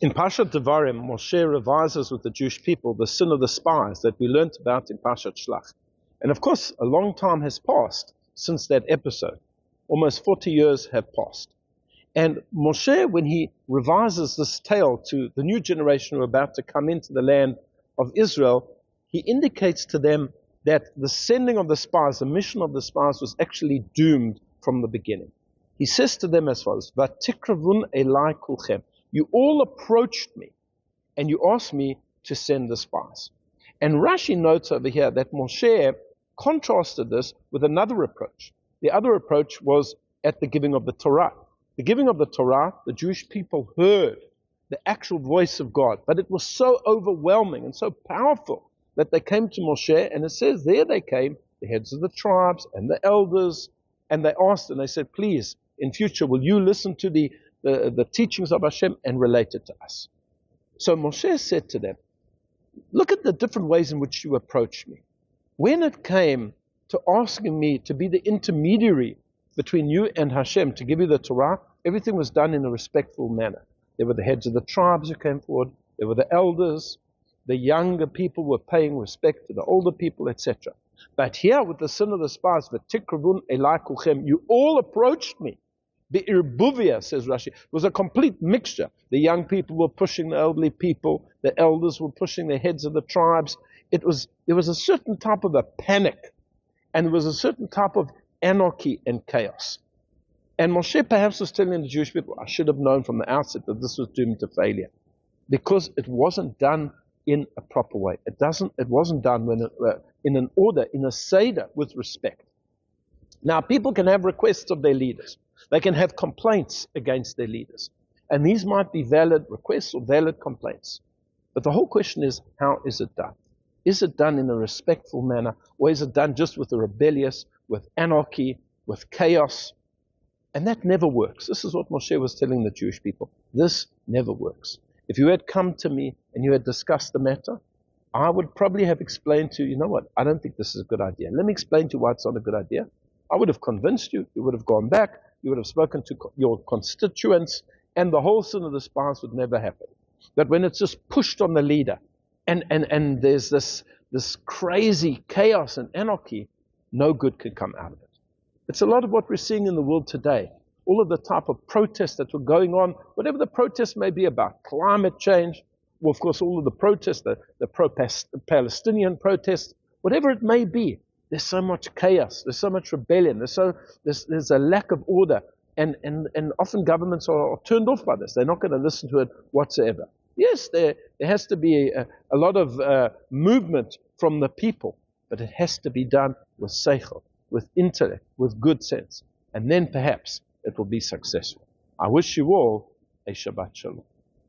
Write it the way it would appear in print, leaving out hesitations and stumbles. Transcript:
In Parshat Devarim, Moshe revises with the Jewish people the sin of the spies that we learnt about in Parshat Shlach. And of course, a long time has passed since that episode. Almost 40 years have passed. And Moshe, when he revises this tale to the new generation who are about to come into the land of Israel, he indicates to them that the sending of the spies, the mission of the spies, was actually doomed from the beginning. He says to them as follows, "Vatikravun elai kulchem." You all approached me, and you asked me to send the spies. And Rashi notes over here that Moshe contrasted this with another approach. The other approach was at the giving of the Torah. The giving of the Torah, the Jewish people heard the actual voice of God, but it was so overwhelming and so powerful that they came to Moshe, and it says there they came, the heads of the tribes and the elders, and they asked, and they said, please, in future, will you listen to the teachings of Hashem and relate it to us? So Moshe said to them, look at the different ways in which you approached me. When it came to asking me to be the intermediary between you and Hashem to give you the Torah, everything was done in a respectful manner. There were the heads of the tribes who came forward, there were the elders, the younger people were paying respect to the older people, etc. But here with the sin of the spies, v'tikravun elai kulchem, you all approached me. The irbuvia, says Rashi, was a complete mixture. The young people were pushing the elderly people. The elders were pushing the heads of the tribes. There was a certain type of a panic. And there was a certain type of anarchy and chaos. And Moshe perhaps was telling the Jewish people, I should have known from the outset that this was doomed to failure. Because it wasn't done in a proper way. It wasn't done in an order, in a seder, with respect. Now, people can have requests of their leaders. They can have complaints against their leaders. And these might be valid requests or valid complaints. But the whole question is, how is it done? Is it done in a respectful manner, or is it done just with the rebellious, with anarchy, with chaos? And that never works. This is what Moshe was telling the Jewish people. This never works. If you had come to me and you had discussed the matter, I would probably have explained to you, you know what, I don't think this is a good idea. Let me explain to you why it's not a good idea. I would have convinced you, you would have gone back, you would have spoken to your constituents, and the whole sin of the spies would never happen. But when it's just pushed on the leader, and there's this crazy chaos and anarchy, no good can come out of it. It's a lot of what we're seeing in the world today. All of the type of protests that were going on, whatever the protests may be about, climate change, well, of course, all of the protests, the pro-Palestinian protests, whatever it may be, there's so much chaos, there's so much rebellion, there's a lack of order, and often governments are turned off by this. They're not going to listen to it whatsoever. Yes, there has to be a lot of movement from the people, but it has to be done with seichel, with intellect, with good sense, and then perhaps it will be successful. I wish you all a Shabbat Shalom.